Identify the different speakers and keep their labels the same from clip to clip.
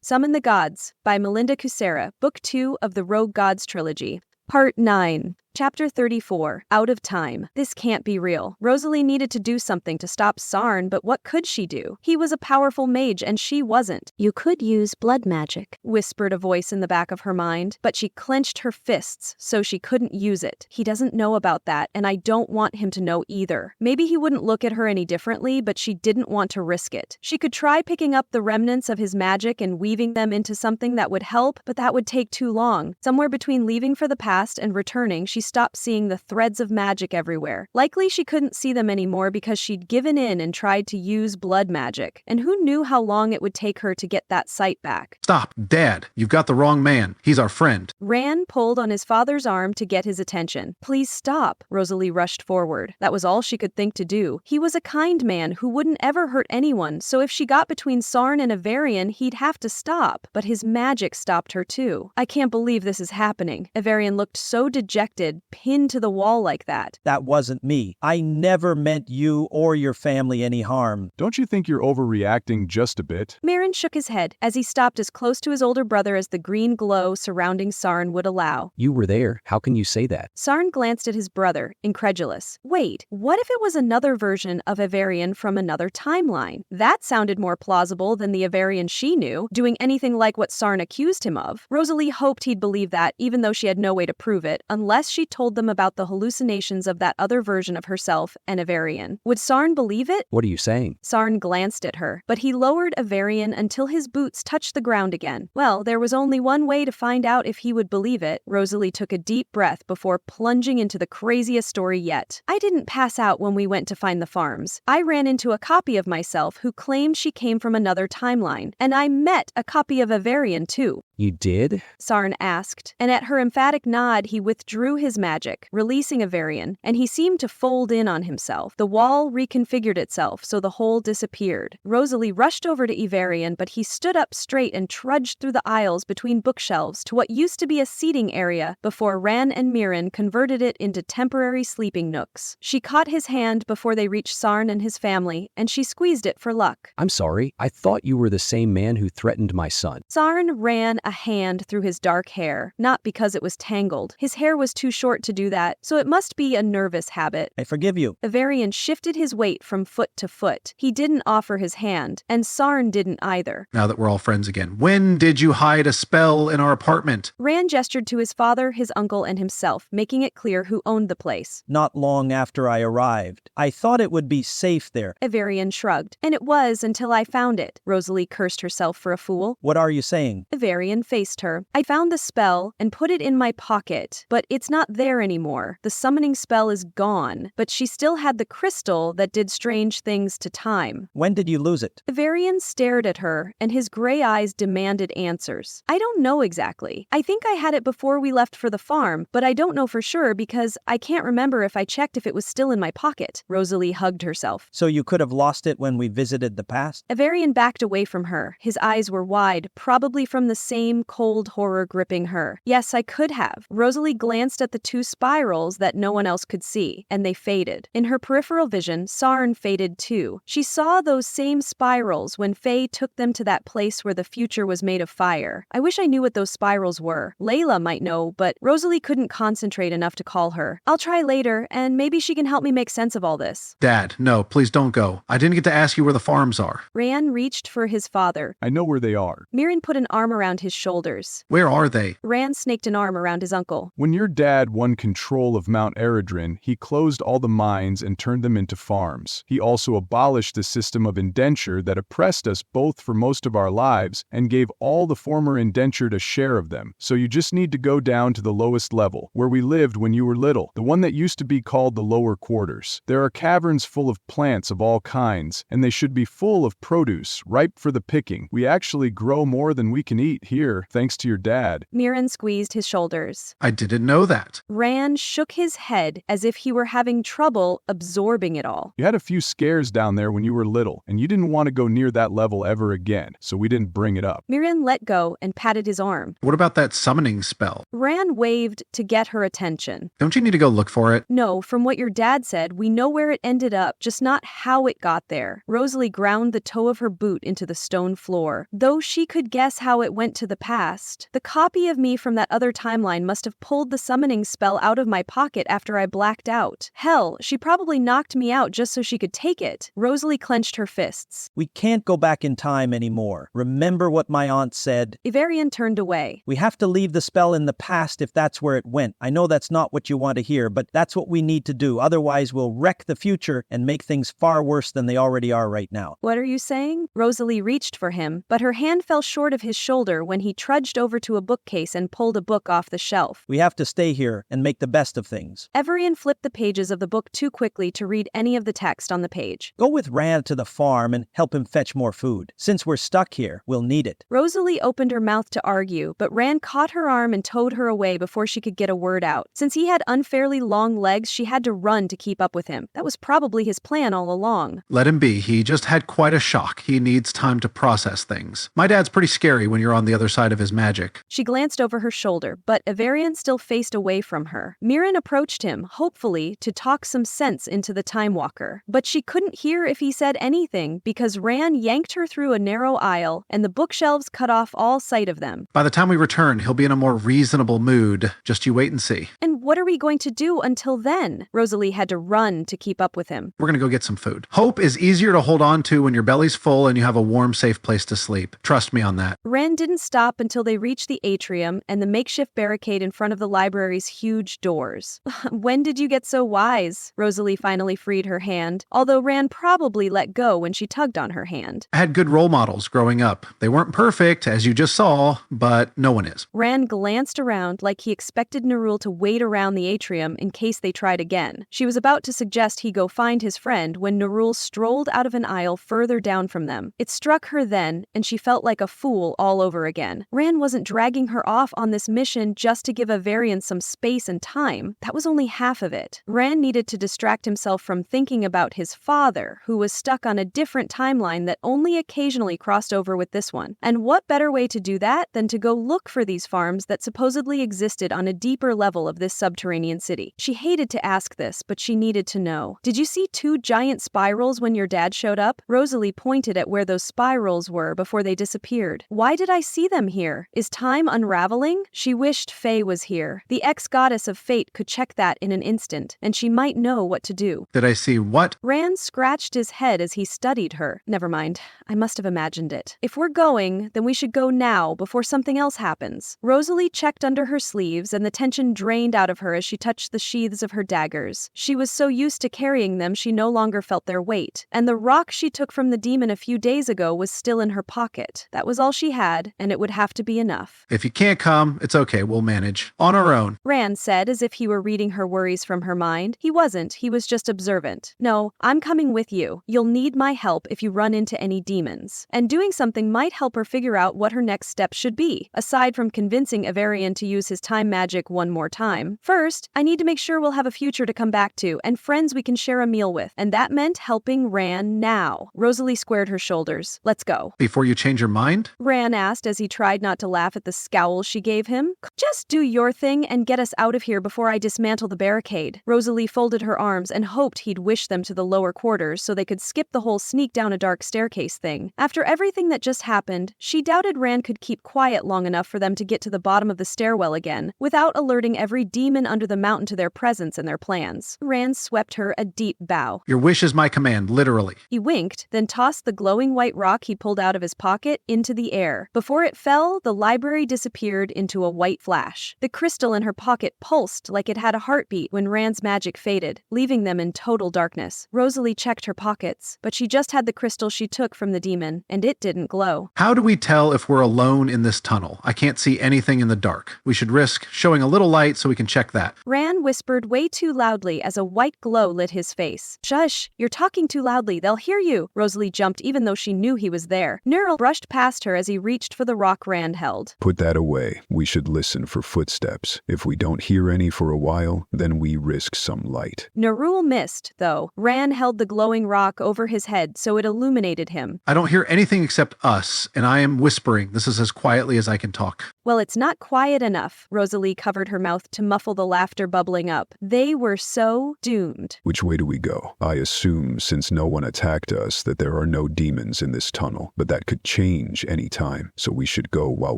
Speaker 1: Summon the Gods by Melinda Kucsera, Book 2 of the Rogue Gods Trilogy. Part 9. Chapter 34, Out of Time. This can't be real. Rosalie needed to do something to stop Sarn, but what could she do? He was a powerful mage and she wasn't.
Speaker 2: You could use blood magic,
Speaker 1: whispered a voice in the back of her mind, but she clenched her fists so she couldn't use it. He doesn't know about that, and I don't want him to know either. Maybe he wouldn't look at her any differently, but she didn't want to risk it. She could try picking up the remnants of his magic and weaving them into something that would help, but that would take too long. Somewhere between leaving for the past and returning, she stopped seeing the threads of magic everywhere. Likely she couldn't see them anymore because she'd given in and tried to use blood magic. And who knew how long it would take her to get that sight back?
Speaker 3: Stop, Dad. You've got the wrong man. He's our friend.
Speaker 1: Ran pulled on his father's arm to get his attention. Please stop. Rosalie rushed forward. That was all she could think to do. He was a kind man who wouldn't ever hurt anyone, so if she got between Sarn and Ivarian, he'd have to stop. But his magic stopped her too. I can't believe this is happening. Ivarian looked so dejected, pinned to the wall like that.
Speaker 4: That wasn't me. I never meant you or your family any harm.
Speaker 5: Don't you think you're overreacting just a bit?
Speaker 1: Marin shook his head as he stopped as close to his older brother as the green glow surrounding Sarn would allow.
Speaker 6: You were there. How can you say that?
Speaker 1: Sarn glanced at his brother, incredulous. Wait, what if it was another version of Ivarian from another timeline? That sounded more plausible than the Ivarian she knew, doing anything like what Sarn accused him of. Rosalie hoped he'd believe that, even though she had no way to prove it, unless she told them about the hallucinations of that other version of herself and Ivarian. Would Sarn believe it?
Speaker 6: What are you saying?
Speaker 1: Sarn glanced at her, but he lowered Ivarian until his boots touched the ground again. Well, there was only one way to find out if he would believe it. Rosalie took a deep breath before plunging into the craziest story yet. I didn't pass out when we went to find the farms. I ran into a copy of myself who claimed she came from another timeline, and I met a copy of Ivarian too.
Speaker 6: You did?
Speaker 1: Sarn asked, and at her emphatic nod he withdrew his magic, releasing Ivarian, and he seemed to fold in on himself. The wall reconfigured itself so the hole disappeared. Rosalie rushed over to Ivarian, but he stood up straight and trudged through the aisles between bookshelves to what used to be a seating area before Ran and Mirin converted it into temporary sleeping nooks. She caught his hand before they reached Sarn and his family, and she squeezed it for luck.
Speaker 6: I'm sorry. I thought you were the same man who threatened my son.
Speaker 1: Sarn ran a hand through his dark hair, not because it was tangled. His hair was too short to do that, so it must be a nervous habit.
Speaker 4: I forgive you.
Speaker 1: Ivarian shifted his weight from foot to foot. He didn't offer his hand, and Sarn didn't either.
Speaker 3: Now that we're all friends again, when did you hide a spell in our apartment?
Speaker 1: Ran gestured to his father, his uncle, and himself, making it clear who owned the place.
Speaker 4: Not long after I arrived. I thought it would be safe there.
Speaker 1: Ivarian shrugged. And it was until I found it. Rosalie cursed herself for a fool.
Speaker 4: What are you saying?
Speaker 1: Ivarian faced her. I found the spell and put it in my pocket, but it's not there anymore. The summoning spell is gone, but she still had the crystal that did strange things to time.
Speaker 4: When did you lose it?
Speaker 1: Ivarian stared at her, and his gray eyes demanded answers. I don't know exactly. I think I had it before we left for the farm, but I don't know for sure because I can't remember if I checked if it was still in my pocket. Rosalie hugged herself.
Speaker 4: So you could have lost it when we visited the past?
Speaker 1: Ivarian backed away from her. His eyes were wide, probably from the same cold horror gripping her. Yes, I could have. Rosalie glanced at the two spirals that no one else could see, and they faded. In her peripheral vision, Sarn faded too. She saw those same spirals when Faye took them to that place where the future was made of fire. I wish I knew what those spirals were. Layla might know, but Rosalie couldn't concentrate enough to call her. I'll try later, and maybe she can help me make sense of all this.
Speaker 3: Dad, no, please don't go. I didn't get to ask you where the farms are.
Speaker 1: Ran reached for his father.
Speaker 5: I know where they are.
Speaker 1: Mirin put an arm around his shoulders.
Speaker 3: Where are they?
Speaker 1: Ran snaked an arm around his uncle.
Speaker 5: When your dad won control of Mount Eredrin, he closed all the mines and turned them into farms. He also abolished the system of indenture that oppressed us both for most of our lives and gave all the former indentured a share of them. So you just need to go down to the lowest level, where we lived when you were little, the one that used to be called the lower quarters. There are caverns full of plants of all kinds, and they should be full of produce, ripe for the picking. We actually grow more than we can eat here. here, thanks to your dad.
Speaker 1: Mirren squeezed his shoulders.
Speaker 3: I didn't know that.
Speaker 1: Rand shook his head as if he were having trouble absorbing it all.
Speaker 5: You had a few scares down there when you were little, and you didn't want to go near that level ever again, so we didn't bring it up.
Speaker 1: Mirren let go and patted his arm.
Speaker 3: What about that summoning spell?
Speaker 1: Rand waved to get her attention.
Speaker 3: Don't you need to go look for it?
Speaker 1: No, from what your dad said, we know where it ended up, just not how it got there. Rosalie ground the toe of her boot into the stone floor. Though she could guess how it went to the past, the copy of me from that other timeline must have pulled the summoning spell out of my pocket after I blacked out. Hell, she probably knocked me out just so she could take it. Rosalie clenched her fists.
Speaker 4: We can't go back in time anymore. Remember what my aunt said?
Speaker 1: Ivarian turned away.
Speaker 4: We have to leave the spell in the past if that's where it went. I know that's not what you want to hear, but that's what we need to do. Otherwise, we'll wreck the future and make things far worse than they already are right now.
Speaker 1: What are you saying? Rosalie reached for him, but her hand fell short of his shoulder when he trudged over to a bookcase and pulled a book off the shelf.
Speaker 4: We have to stay here and make the best of things.
Speaker 1: Ivarian flipped the pages of the book too quickly to read any of the text on the page.
Speaker 4: Go with Rand to the farm and help him fetch more food. Since we're stuck here, we'll need it.
Speaker 1: Rosalie opened her mouth to argue, but Rand caught her arm and towed her away before she could get a word out. Since he had unfairly long legs, she had to run to keep up with him. That was probably his plan all along.
Speaker 3: Let him be. He just had quite a shock. He needs time to process things. My dad's pretty scary when you're on the other side of his magic.
Speaker 1: She glanced over her shoulder, but Ivarian still faced away from her. Mirren approached him, hopefully, to talk some sense into the Time Walker. But she couldn't hear if he said anything because Rand yanked her through a narrow aisle and the bookshelves cut off all sight of them.
Speaker 3: By the time we return, he'll be in a more reasonable mood. Just you wait and see.
Speaker 1: And what are we going to do until then? Rosalie had to run to keep up with him.
Speaker 3: We're going to go get some food. Hope is easier to hold on to when your belly's full and you have a warm, safe place to sleep. Trust me on that.
Speaker 1: Rand didn't stop until they reached the atrium and the makeshift barricade in front of the library's huge doors. When did you get so wise? Rosalie finally freed her hand, although Rand probably let go when she tugged on her hand.
Speaker 3: I had good role models growing up. They weren't perfect, as you just saw, but no one is.
Speaker 1: Rand glanced around like he expected Nerul to wait around the atrium in case they tried again. She was about to suggest he go find his friend when Nerul strolled out of an aisle further down from them. It struck her then, and she felt like a fool all over again. Rand wasn't dragging her off on this mission just to give Ivarian some space and time. That was only half of it. Rand needed to distract himself from thinking about his father, who was stuck on a different timeline that only occasionally crossed over with this one. And what better way to do that than to go look for these farms that supposedly existed on a deeper level of this subterranean city? She hated to ask this, but she needed to know. Did you see 2 giant spirals when your dad showed up? Rosalie pointed at where those spirals were before they disappeared. Why did I see them here? Is time unraveling? She wished Faye was here. The ex-goddess of fate could check that in an instant, and she might know what to do.
Speaker 3: Did I see what?
Speaker 1: Rand scratched his head as he studied her. Never mind. I must have imagined it. If we're going, then we should go now before something else happens. Rosalie checked under her sleeves and the tension drained out of her as she touched the sheaths of her daggers. She was so used to carrying them she no longer felt their weight. And the rock she took from the demon a few days ago was still in her pocket. That was all she had, and it would have to be enough.
Speaker 3: If you can't come, it's okay. We'll manage. On our own.
Speaker 1: Rand said as if he were reading her worries from her mind. He wasn't. He was just observant. No, I'm coming with you. You'll need my help if you run into any demons. And doing something might help her figure out what her next step should be, aside from convincing Ivarian to use his time magic one more time. First, I need to make sure we'll have a future to come back to and friends we can share a meal with. And that meant helping Rand now. Rosalie squared her shoulders. Let's go.
Speaker 3: Before you change your mind?
Speaker 1: Rand asked as he tried not to laugh at the scowl she gave him. Just do your thing and get us out of here before I dismantle the barricade. Rosalie folded her arms and hoped he'd wish them to the lower quarters so they could skip the whole sneak down a dark staircase thing. After everything that just happened, she doubted Rand could keep quiet long enough for them to get to the bottom of the stairwell again, without alerting every demon under the mountain to their presence and their plans. Rand swept her a deep bow.
Speaker 3: Your wish is my command, literally.
Speaker 1: He winked, then tossed the glowing white rock he pulled out of his pocket into the air. Before it fell, the library disappeared into a white flash. The crystal in her pocket pulsed like it had a heartbeat when Rand's magic faded, leaving them in total darkness. Rosalie checked her pockets, but she just had the crystal she took from the demon, and it didn't glow.
Speaker 3: How do we tell if we're alone in this tunnel? I can't see anything in the dark. We should risk showing a little light so we can check that.
Speaker 1: Rand whispered way too loudly as a white glow lit his face. Shush, you're talking too loudly, they'll hear you. Rosalie jumped even though she knew he was there. Nerul brushed past her as he reached for the rock rock Rand held.
Speaker 5: Put that away. We should listen for footsteps. If we don't hear any for a while, then we risk some light.
Speaker 1: Nerul missed, though. Rand held the glowing rock over his head so it illuminated him.
Speaker 3: I don't hear anything except us, and I am whispering. This is as quietly as I can talk.
Speaker 1: Well, it's not quiet enough. Rosalie covered her mouth to muffle the laughter bubbling up. They were so doomed.
Speaker 5: Which way do we go? I assume, since no one attacked us, that there are no demons in this tunnel, but that could change any time, so we should go while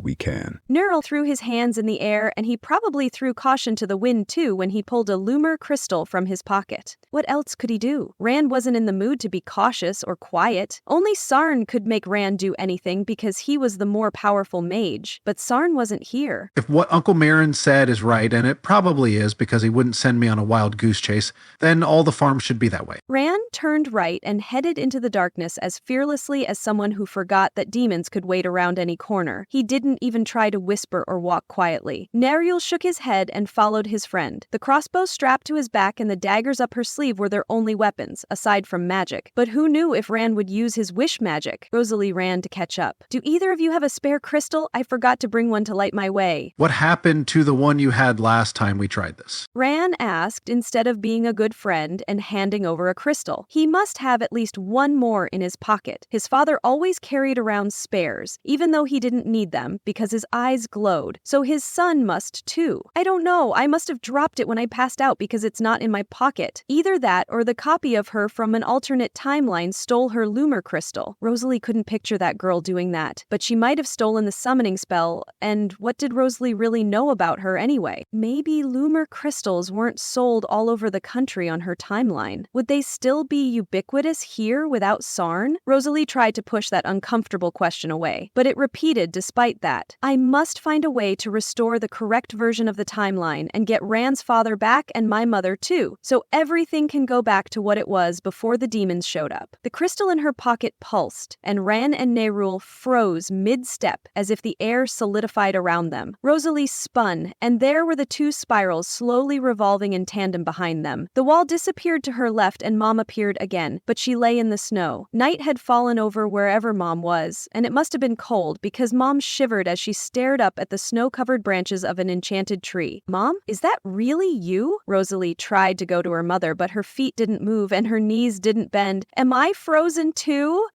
Speaker 5: we can.
Speaker 1: Nerul threw his hands in the air, and he probably threw caution to the wind too when he pulled a lumer crystal from his pocket. What else could he do? Rand wasn't in the mood to be cautious or quiet. Only Sarn could make Rand do anything because he was the more powerful mage, but Sarn wasn't here.
Speaker 3: If what Uncle Marin said is right, and it probably is because he wouldn't send me on a wild goose chase, then all the farms should be that way.
Speaker 1: Rand turned right and headed into the darkness as fearlessly as someone who forgot that demons could wait around any corner. He didn't even try to whisper or walk quietly. Nerul shook his head and followed his friend. The crossbow strapped to his back and the daggers up her sleeve were their only weapons, aside from magic. But who knew if Rand would use his wish magic? Rosalie ran to catch up. Do either of you have a spare crystal? I forgot to bring one to light my way.
Speaker 3: What happened to the one you had last time we tried this?
Speaker 1: Rand asked instead of being a good friend and handing over a crystal. He must have at least one more in his pocket. His father always carried around spares, even though he didn't need them because his eyes glowed. So his son must too. I don't know. I must have dropped it when I passed out because it's not in my pocket. Either that or the copy of her from an alternate timeline stole her lumer crystal. Rosalie couldn't picture that girl doing that, but she might have stolen the summoning spell, and what did Rosalie really know about her anyway? Maybe lumer crystals weren't sold all over the country on her timeline. Would they still be ubiquitous here without Sarn? Rosalie tried to push that uncomfortable question away, but it repeated despite that. I must find a way to restore the correct version of the timeline and get Rand's father back and my mother too, so everything can go back to what it was before the demons showed up. The crystal in her pocket pulsed, and Rand and Nerul froze mid-step as if the air solidified around them. Rosalie spun, and there were the two spirals slowly revolving in tandem behind them. The wall disappeared to her left and Mom appeared again, but she lay in the snow. Night had fallen over wherever Mom was, and it must have been cold because Mom shivered as she stared up at the snow-covered branches of an enchanted tree. Mom, is that really you? Rosalie tried to go to her mother, but her feet didn't move and her knees didn't bend. Am I frozen too?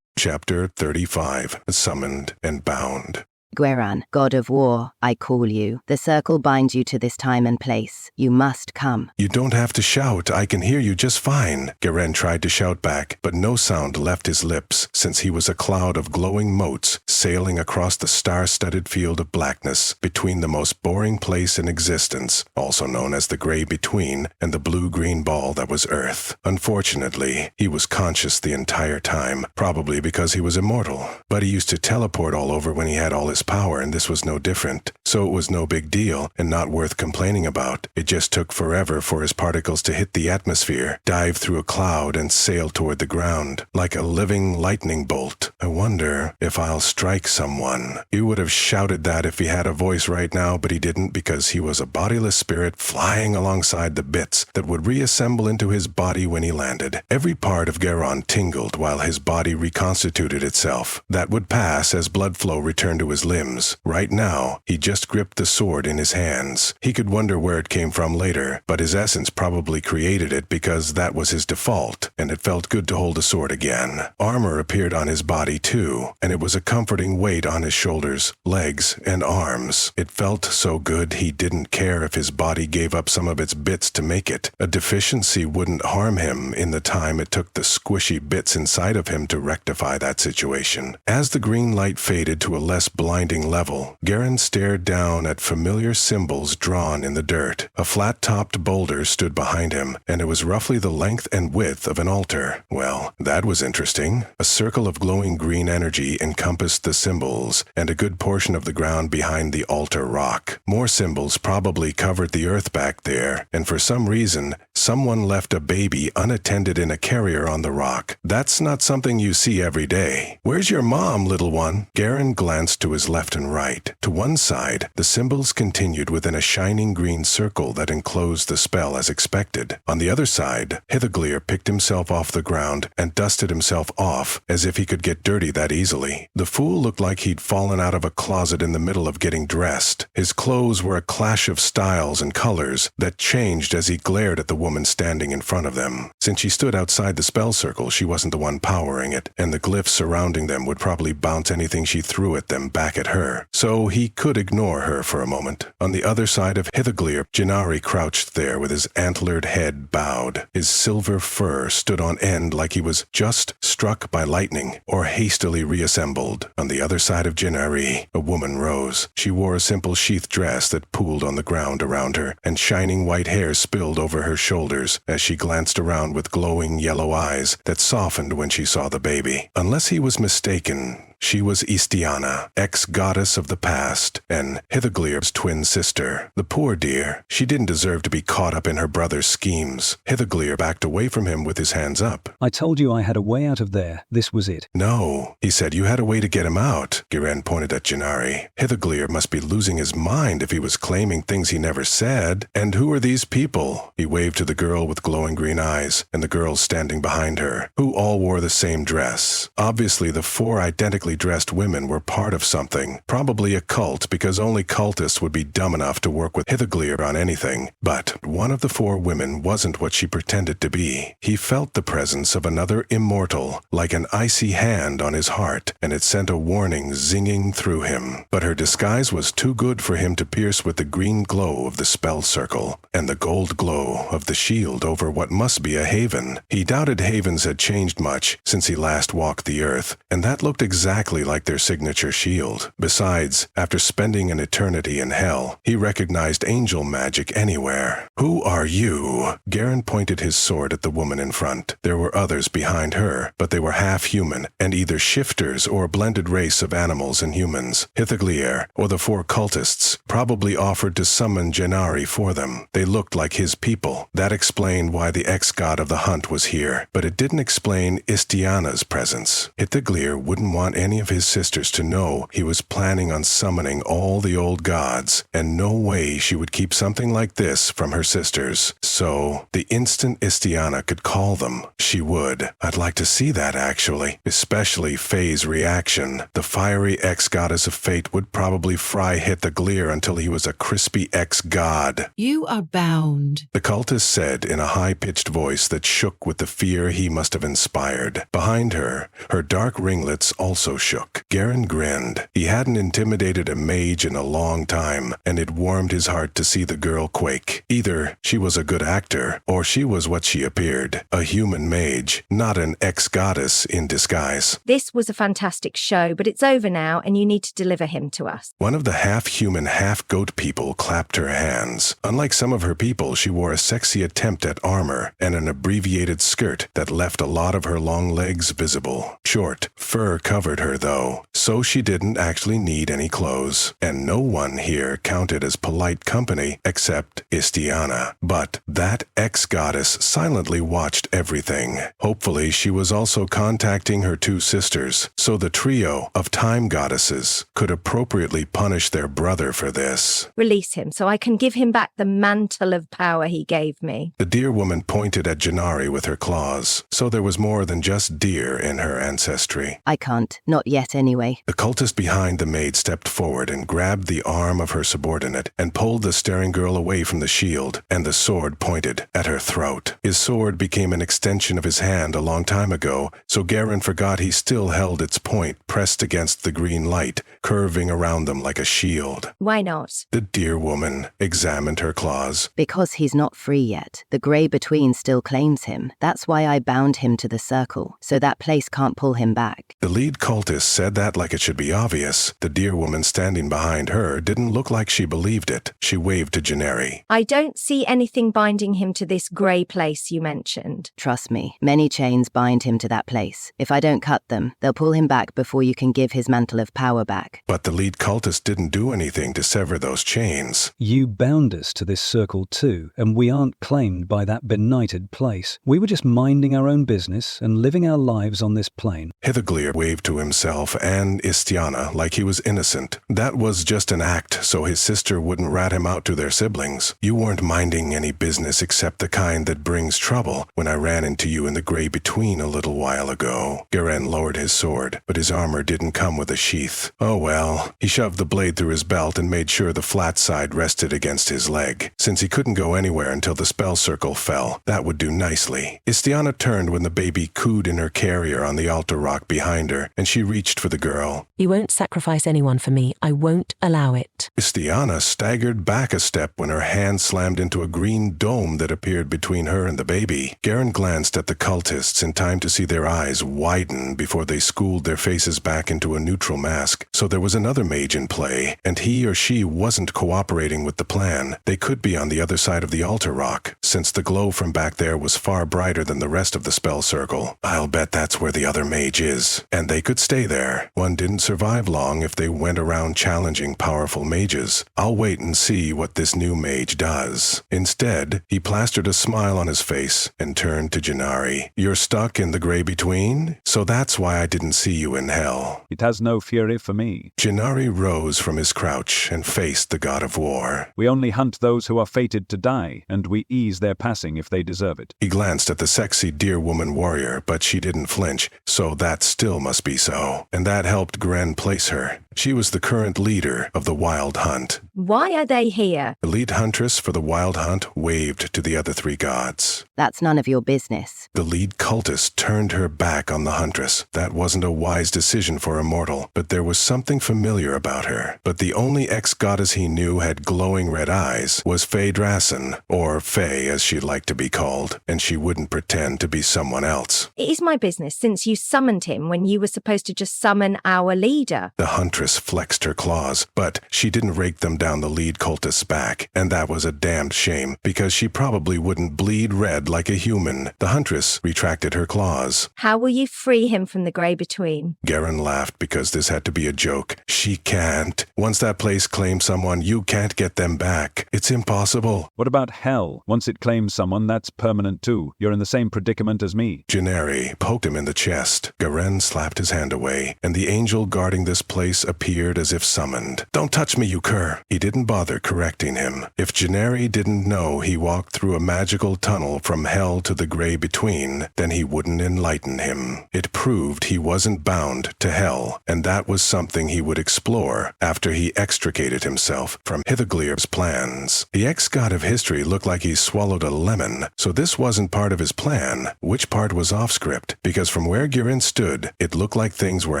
Speaker 7: Chapter 35. Summoned and Bound.
Speaker 8: Gueran, god of war, I call you. The circle binds you to this time and place. You must come.
Speaker 7: You don't have to shout. I can hear you just fine. Garen tried to shout back, but no sound left his lips, since he was a cloud of glowing motes sailing across the star-studded field of blackness between the most boring place in existence, also known as the Gray Between, and the blue-green ball that was Earth. Unfortunately, he was conscious the entire time, probably because he was immortal. But he used to teleport all over when he had all his power, and this was no different. So it was no big deal, and not worth complaining about. It just took forever for his particles to hit the atmosphere, dive through a cloud, and sail toward the ground, like a living lightning bolt. I wonder if I'll strike someone. He would have shouted that if he had a voice right now, but he didn't because he was a bodiless spirit flying alongside the bits that would reassemble into his body when he landed. Every part of Garon tingled while his body reconstituted itself. That would pass as blood flow returned to his limbs. Right now, he just gripped the sword in his hands. He could wonder where it came from later, but his essence probably created it because that was his default, and it felt good to hold a sword again. Armor appeared on his body too, and it was a comforting weight on his shoulders, legs, and arms. It felt so good he didn't care if his body gave up some of its bits to make it. A deficiency wouldn't harm him in the time it took the squishy bits inside of him to rectify that situation. As the green light faded to a less blinding level, Garen stared down at familiar symbols drawn in the dirt. A flat-topped boulder stood behind him, and it was roughly the length and width of an altar. Well, that was interesting. A circle of glowing green energy encompassed the symbols, and a good portion of the ground behind the altar rock. More symbols probably covered the earth back there, and for some reason, someone left a baby unattended in a carrier on the rock. That's not something you see every day. Where's your mom, little one? Garen glanced to his left and right. To one side, side, the symbols continued within a shining green circle that enclosed the spell as expected. On the other side, Hithaglir picked himself off the ground and dusted himself off as if he could get dirty that easily. The fool looked like he'd fallen out of a closet in the middle of getting dressed. His clothes were a clash of styles and colors that changed as he glared at the woman standing in front of them. Since she stood outside the spell circle, she wasn't the one powering it, and the glyphs surrounding them would probably bounce anything she threw at them back at her. So he could ignore her for a moment. On the other side of Hithaglir, Gennari crouched there with his antlered head bowed. His silver fur stood on end like he was just struck by lightning or hastily reassembled. On the other side of Gennari, a woman rose. She wore a simple sheath dress that pooled on the ground around her, and shining white hair spilled over her shoulders as she glanced around with glowing yellow eyes that softened when she saw the baby. Unless he was mistaken, she was Istiana, ex-goddess of the past, and Hithaglir's twin sister. The poor dear, she didn't deserve to be caught up in her brother's schemes. Hithaglir backed away from him with his hands up.
Speaker 6: I told you I had a way out of there. This was it.
Speaker 7: No, he said you had a way to get him out. Garen pointed at Gennari. Hithaglir must be losing his mind if he was claiming things he never said. And who are these people? He waved to the girl with glowing green eyes, and the girls standing behind her, who all wore the same dress. Obviously, the four identically dressed women were part of something, probably a cult, because only cultists would be dumb enough to work with Hithaglir on anything. But one of the four women wasn't what she pretended to be. He felt the presence of another immortal, like an icy hand on his heart, and it sent a warning zinging through him. But her disguise was too good for him to pierce with the green glow of the spell circle, and the gold glow of the shield over what must be a haven. He doubted havens had changed much since he last walked the earth, and that looked exactly like their signature shield. Besides, after spending an eternity in hell, he recognized angel magic anywhere. Who are you? Garen pointed his sword at the woman in front. There were others behind her, but they were half-human, and either shifters or a blended race of animals and humans. Hithaglir, or the four cultists, probably offered to summon Gennari for them. They looked like his people. That explained why the ex-god of the hunt was here, but it didn't explain Istiana's presence. Hithaglir wouldn't want any of his sisters to know he was planning on summoning all the old gods, and no way she would keep something like this from her sisters. So, the instant Istiana could call them, she would. I'd like to see that, actually. Especially Faye's reaction. The fiery ex-goddess of fate would probably fry Hithaglir until he was a crispy ex-god.
Speaker 9: You are bound,
Speaker 7: the cultist said in a high-pitched voice that shook with the fear he must have inspired. Behind her, her dark ringlets also shook. Garen grinned. He hadn't intimidated a mage in a long time, and it warmed his heart to see the girl quake. Either she was a good actor, or she was what she appeared, a human mage, not an ex-goddess in disguise.
Speaker 10: This was a fantastic show, but it's over now, and you need to deliver him to us.
Speaker 7: One of the half-human, half-goat people clapped her hands. Unlike some of her people, she wore a sexy attempt at armor and an abbreviated skirt that left a lot of her long legs visible. Short fur covered her, though, so she didn't actually need any clothes, and no one here counted as polite company except Istiana. But that ex-goddess silently watched everything. Hopefully she was also contacting her two sisters, so the trio of time goddesses could appropriately punish their brother for this.
Speaker 10: Release him so I can give him back the mantle of power he gave me.
Speaker 7: The deer woman pointed at Gennari with her claws, so there was more than just deer in her ancestry.
Speaker 8: I can't. Not yet, anyway.
Speaker 7: The cultist behind the maid stepped forward and grabbed the arm of her subordinate and pulled the staring girl away from the shield, and the sword pointed at her throat. His sword became an extension of his hand a long time ago, so Garen forgot he still held its point pressed against the green light, curving around them like a shield.
Speaker 10: Why not?
Speaker 7: The deer woman examined her claws.
Speaker 8: Because he's not free yet. The grey between still claims him. That's why I bound him to the circle, so that place can't pull him back.
Speaker 7: The lead cultist said that like it should be obvious. The deer woman standing behind her didn't look like she believed it. She waved to Gennari.
Speaker 10: I don't see anything binding him to this grey place you mentioned.
Speaker 8: Trust me, many chains bind him to that place. If I don't cut them, they'll pull him back before you can give his mantle of power back.
Speaker 7: But the lead cultist didn't do anything to sever those chains.
Speaker 6: You bound us to this circle too, and we aren't claimed by that benighted place. We were just minding our own business and living our lives on this plane.
Speaker 7: Hithaglir waved to himself himself and Istiana like he was innocent. That was just an act so his sister wouldn't rat him out to their siblings. You weren't minding any business except the kind that brings trouble when I ran into you in the gray between a little while ago. Garen lowered his sword, but his armor didn't come with a sheath. Oh well. He shoved the blade through his belt and made sure the flat side rested against his leg. Since he couldn't go anywhere until the spell circle fell, that would do nicely. Istiana turned when the baby cooed in her carrier on the altar rock behind her, and she reached for the girl.
Speaker 9: You won't sacrifice anyone for me. I won't allow it.
Speaker 7: Istiana staggered back a step when her hand slammed into a green dome that appeared between her and the baby. Garen glanced at the cultists in time to see their eyes widen before they schooled their faces back into a neutral mask. So there was another mage in play, and he or she wasn't cooperating with the plan. They could be on the other side of the altar rock, since the glow from back there was far brighter than the rest of the spell circle. I'll bet that's where the other mage is, and they could stay there. One didn't survive long if they went around challenging powerful mages. I'll wait and see what this new mage does. Instead, he plastered a smile on his face and turned to Gennari. You're stuck in the gray between? So that's why I didn't see you in hell.
Speaker 5: It has no fury for me.
Speaker 7: Gennari rose from his crouch and faced the god of war.
Speaker 5: We only hunt those who are fated to die, and we ease their passing if they deserve it.
Speaker 7: He glanced at the sexy deer woman warrior, but she didn't flinch, so that still must be so. And that helped Gren place her. She was the current leader of the Wild Hunt.
Speaker 10: Why are they here?
Speaker 7: The lead huntress for the Wild Hunt waved to the other three gods.
Speaker 8: That's none of your business.
Speaker 7: The lead cultist turned her back on the huntress. That wasn't a wise decision for a mortal, but there was something familiar about her. But the only ex-goddess he knew had glowing red eyes was Faye Drassen, or Faye as she liked to be called, and she wouldn't pretend to be someone else.
Speaker 10: It is my business since you summoned him when you were supposed to just summon our leader.
Speaker 7: The huntress flexed her claws, but she didn't rake them down the lead cultist's back, and that was a damned shame, because she probably wouldn't bleed red like a human. The huntress retracted her claws.
Speaker 10: How will you free him from the grey between?
Speaker 7: Garen laughed because this had to be a joke. She can't. Once that place claims someone, you can't get them back. It's impossible.
Speaker 5: What about hell? Once it claims someone, that's permanent too. You're in the same predicament as me.
Speaker 7: Gennari poked him in the chest. Garen slapped his hand away, and the angel guarding this place appeared as if summoned. Don't touch me, you cur. He didn't bother correcting him. If Gennari didn't know he walked through a magical tunnel from hell to the grey between, then he wouldn't enlighten him. It proved he wasn't bound to hell, and that was something he would explore after he extricated himself from Hithoglir's plans. The ex-god of history looked like he swallowed a lemon, so this wasn't part of his plan. Which part was off script? Because from where Garen stood, it looked like things were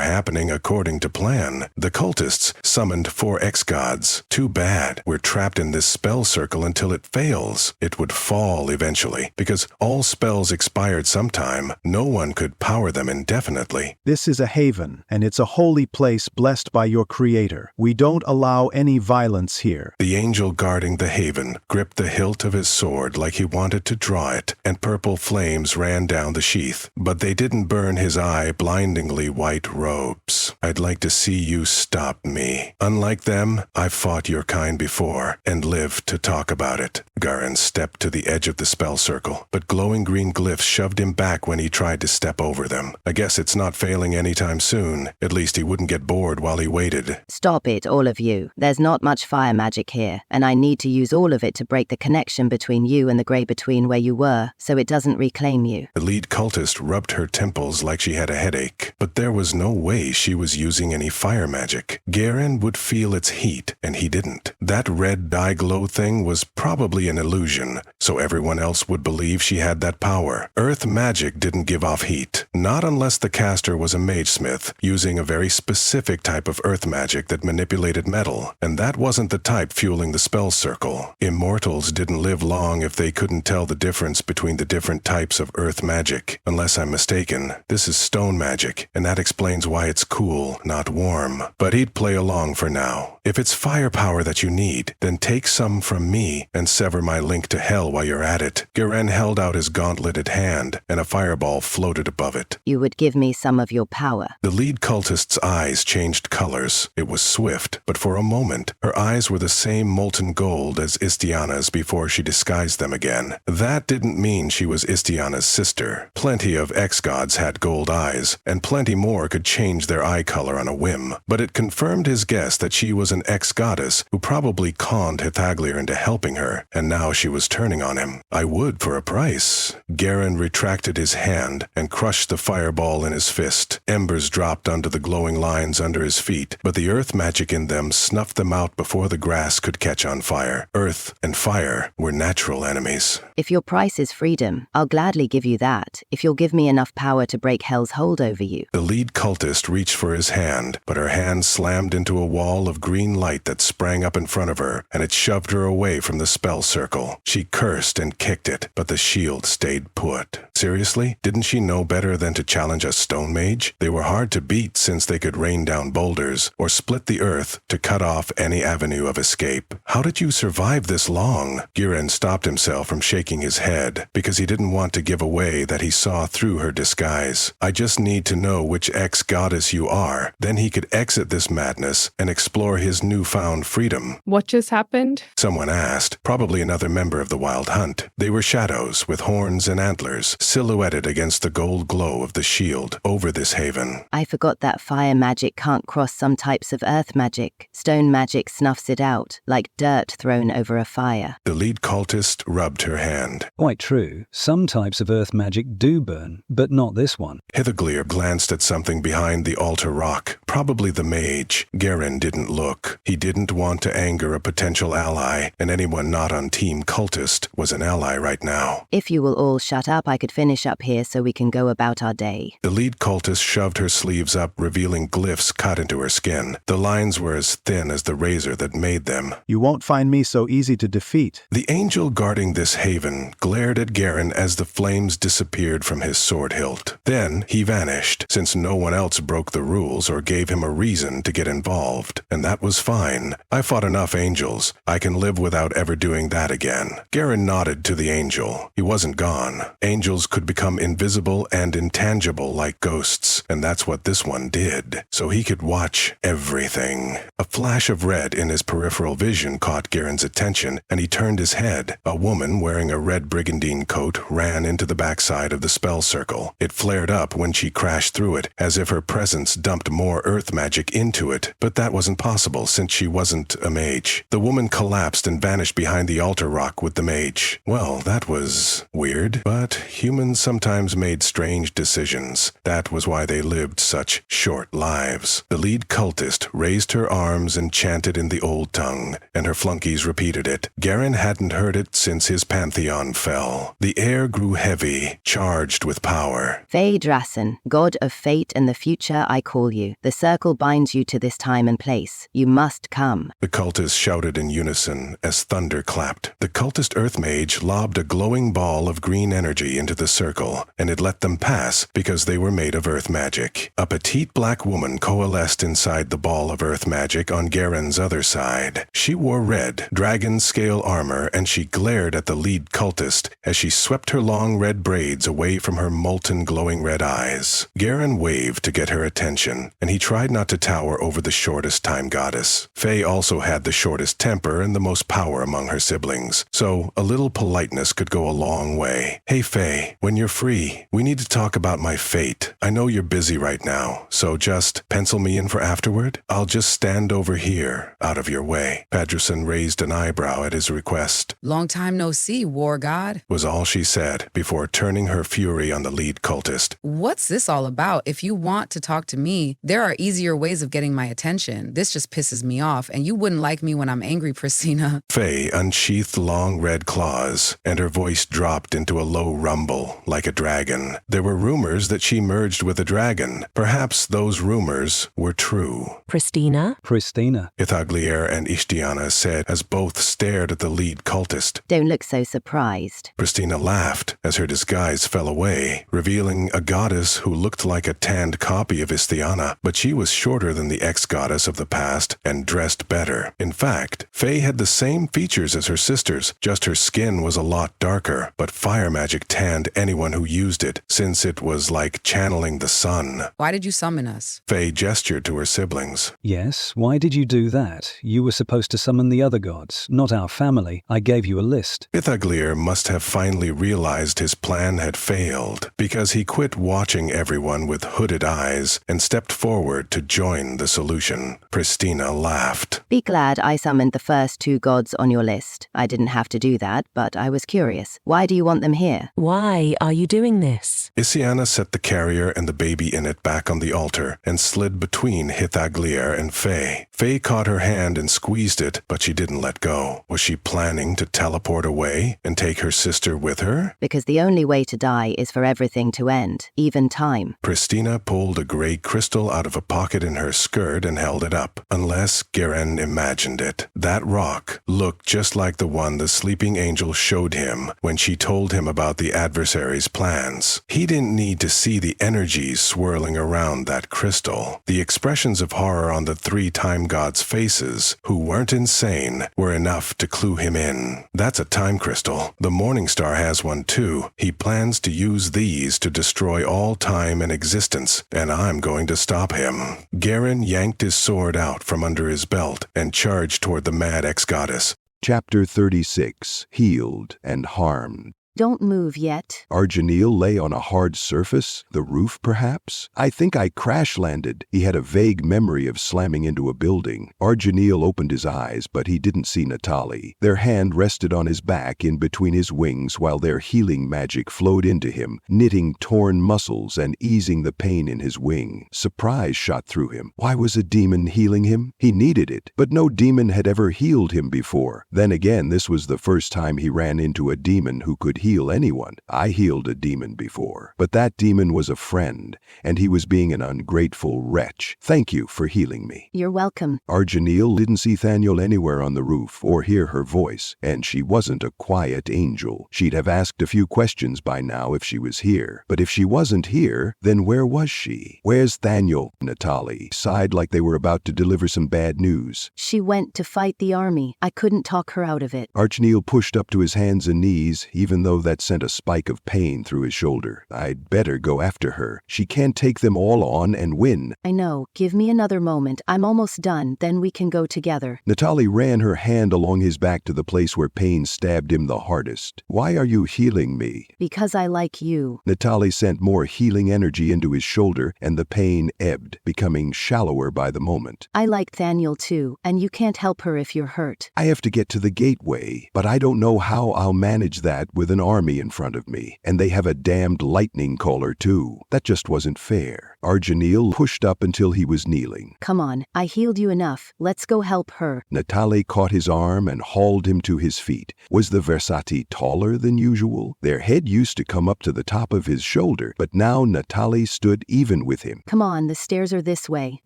Speaker 7: happening according to plan. The cultists summoned 4 ex-gods. Too bad. We're trapped in this spell circle until it fails. It would fall eventually, because all spells expired sometime. No one could power them indefinitely.
Speaker 11: This is a haven, and it's a holy place blessed by your creator. We don't allow any violence here.
Speaker 7: The angel guarding the haven gripped the hilt of his sword like he wanted to draw it, and purple flames ran down the sheath, but they didn't burn his eye blindingly white robes. I'd like to see you stop me. Unlike them, I've fought your kind before, and lived to talk about it. Garen stepped to the edge of the spell circle, but glowing green glyphs shoved him back when he tried to step over them. I guess it's not failing anytime soon. At least he wouldn't get bored while he waited.
Speaker 8: Stop it, all of you. There's not much fire magic here, and I need to use all of it to break the connection between you and the grey between where you were, so it doesn't reclaim you.
Speaker 7: The lead cultist rubbed her temples like she had a headache, but there was no way she was using any fire magic. Garen would feel its heat, and he didn't. That red dye glow thing was probably an illusion, so everyone else would believe she had that power. Earth magic didn't give off heat, not unless the caster was a magesmith, using a very specific type of earth magic that manipulated metal, and that wasn't the type fueling the spell circle. Immortals didn't live long if they couldn't tell the difference between the different types of earth magic. Unless I'm mistaken, this is stone magic, and that explains why it's cool, not warm. but he'd play along for now. If it's firepower that you need, then take some from me and sever my link to hell while you're at it. Garen held out his gauntleted hand, and a fireball floated above it.
Speaker 8: You would give me some of your power.
Speaker 7: The lead cultist's eyes changed colors. It was swift, but for a moment, her eyes were the same molten gold as Istiana's before she disguised them again. That didn't mean she was Istiana's sister. Plenty of ex-gods had gold eyes, and plenty more could change their eye color on a whim. But it confirmed his guess that she was an ex-goddess who probably conned Hithaglir into helping her, and now she was turning on him. I would for a price. Garen retracted his hand and crushed the fireball in his fist. Embers dropped onto the glowing lines under his feet, but the earth magic in them snuffed them out before the grass could catch on fire. Earth and fire were natural enemies.
Speaker 8: If your price is freedom, I'll gladly give you that, if you'll give me enough power to break hell's hold over you.
Speaker 7: The lead cultist reached for his hand, but her hand slammed into a wall of green light that sprang up in front of her, and it shoved her away from the spell circle. She cursed and kicked it, but the shield stayed put. Seriously? Didn't she know better than to challenge a stone mage? They were hard to beat since they could rain down boulders, or split the earth to cut off any avenue of escape. How did you survive this long? Garen stopped himself from shaking his head, because he didn't want to give away that he saw through her disguise. I just need to know which ex-goddess you are. Then he could exit this madness and explore his newfound freedom.
Speaker 12: What just happened?
Speaker 7: Someone asked, probably another member of the Wild Hunt. They were shadows with horns and antlers, silhouetted against the gold glow of the shield over this haven.
Speaker 8: I forgot that fire magic can't cross some types of earth magic. Stone magic snuffs it out, like dirt thrown over a fire.
Speaker 7: The lead cultist rubbed her hand.
Speaker 6: Quite true. Some types of earth magic do burn, but not this one.
Speaker 7: Hithaglir glanced at something behind the altar rock, probably the mage. Garen didn't look. He didn't want to anger a potential ally, and anyone not on Team Cultist was an ally right now.
Speaker 8: If you will all shut up, I could finish up here so we can go about our day.
Speaker 7: The lead cultist shoved her sleeves up, revealing glyphs cut into her skin. The lines were as thin as the razor that made them.
Speaker 11: You won't find me so easy to defeat.
Speaker 7: The angel guarding this haven glared at Garen as the flames disappeared from his sword hilt. Then he vanished, since no one else broke the rules or gave him a reason to get involved. And that was fine. I fought enough angels. I can live without ever doing that again. Garen nodded to the angel. He wasn't gone. Angels could become invisible and intangible like ghosts, and that's what this one did. So he could watch everything. A flash of red in his peripheral vision caught Garen's attention, and he turned his head. A woman wearing a red brigandine coat ran into the backside of the spell circle. It flared up when she crashed through it, as if her presence dumped more earth magic into it, but that wasn't possible since she wasn't a mage. The woman collapsed and vanished behind the altar rock with the mage. Well, that was weird, but humans sometimes made strange decisions. That was why they lived such short lives. The lead cultist raised her arms and chanted in the old tongue, and her flunkies repeated it. Garen hadn't heard it since his pantheon fell. The air grew heavy, charged with power.
Speaker 8: Phaedrassen, god of fate and the future, I call you. The circle binds you to this time and place. You must come.
Speaker 7: The cultists shouted in unison as thunder clapped. The cultist earth mage lobbed a glowing ball of green energy into the circle, and it let them pass because they were made of earth magic. A petite black woman coalesced inside the ball of earth magic on Garen's other side. She wore red, dragon-scale armor, and she glared at the lead cultist as she swept her long red braids away from her molten glowing red eyes. Garen waved to get her attention, and he tried not to tower over the shortest time goddess. Faye also had the shortest temper and the most power among her siblings, so a little politeness could go a long way. Hey Faye, when you're free, we need to talk about my fate. I know you're busy right now, so just pencil me in for afterward. I'll just stand over here, out of your way. Phaedrassen raised an eyebrow at his request.
Speaker 13: Long time no see, war god,
Speaker 7: was all she said before turning her fury on the lead cultist.
Speaker 13: What's this all about? If you want to talk to me, there are easier ways of getting my attention. This just pisses me off, and you wouldn't like me when I'm angry, Priscina.
Speaker 7: Faye unsheathed long red claws, and her voice dropped into a low rumble, like a dragon. There were rumors that she merged with a dragon. Perhaps those rumors were true.
Speaker 9: Pristina?
Speaker 6: Pristina,
Speaker 7: Hithaglir and Istiana said as both stared at the lead cultist.
Speaker 8: Don't look so surprised.
Speaker 7: Pristina laughed as her disguise fell away, revealing a goddess who looked like a tanned copy of Istiana, but she was short shorter than the ex-goddess of the past and dressed better. In fact, Faye had the same features as her sisters, just her skin was a lot darker, but fire magic tanned anyone who used it, since it was like channeling the sun.
Speaker 13: Why did you summon us?
Speaker 7: Faye gestured to her siblings.
Speaker 6: Yes, why did you do that? You were supposed to summon the other gods, not our family. I gave you a list.
Speaker 7: Ithaglir must have finally realized his plan had failed, because he quit watching everyone with hooded eyes and stepped forward to join the solution. Pristina laughed.
Speaker 8: Be glad I summoned the first 2 gods on your list. I didn't have to do that, but I was curious. Why do you want them here?
Speaker 9: Why are you doing this?
Speaker 7: Isiana set the carrier and the baby in it back on the altar and slid between Ithaglir and Faye. Faye caught her hand and squeezed it, but she didn't let go. Was she planning to teleport away and take her sister with her?
Speaker 8: Because the only way to die is for everything to end, even time.
Speaker 7: Pristina pulled a gray crystal out of a pocket in her skirt and held it up, unless Garen imagined it. That rock looked just like the one the sleeping angel showed him when she told him about the adversary's plans. He didn't need to see the energies swirling around that crystal. The expressions of horror on the 3 time gods' faces, who weren't insane, were enough to clue him in. That's a time crystal. The Morningstar has one too. He plans to use these to destroy all time and existence, and I'm going to stop him. Garen yanked his sword out from under his belt and charged toward the mad ex-goddess.
Speaker 12: Chapter 36. Healed and Harmed.
Speaker 8: Don't move yet.
Speaker 12: Arginil lay on a hard surface, the roof perhaps? I think I crash-landed. He had a vague memory of slamming into a building. Arginil opened his eyes, but he didn't see Natali. Their hand rested on his back in between his wings while their healing magic flowed into him, knitting torn muscles and easing the pain in his wing. Surprise shot through him. Why was a demon healing him? He needed it, but no demon had ever healed him before. Then again, this was the first time he ran into a demon who could heal anyone. I healed a demon before, but that demon was a friend, and he was being an ungrateful wretch. Thank you for healing me.
Speaker 8: You're welcome.
Speaker 12: Arginil didn't see Thaniel anywhere on the roof or hear her voice, and she wasn't a quiet angel. She'd have asked a few questions by now if she was here. But if she wasn't here, then where was she? Where's Thaniel? Natali sighed like they were about to deliver some bad news.
Speaker 8: She went to fight the army. I couldn't talk her out of it.
Speaker 12: Arginil pushed up to his hands and knees, even though that sent a spike of pain through his shoulder. I'd better go after her. She can't take them all on and win.
Speaker 8: I know. Give me another moment. I'm almost done. Then we can go together.
Speaker 12: Natali ran her hand along his back to the place where pain stabbed him the hardest. Why are you healing me?
Speaker 8: Because I like you.
Speaker 12: Natali sent more healing energy into his shoulder, and the pain ebbed, becoming shallower by the moment.
Speaker 8: I like Thaniel too, and you can't help her if you're hurt.
Speaker 12: I have to get to the gateway, but I don't know how I'll manage that with an army in front of me, and they have a damned lightning caller too. That just wasn't fair. Arginil pushed up until he was kneeling.
Speaker 8: Come on, I healed you enough. Let's go help her.
Speaker 12: Natali caught his arm and hauled him to his feet. Was the Versati taller than usual? Their head used to come up to the top of his shoulder, but now Natali stood even with him.
Speaker 8: Come on, the stairs are this way.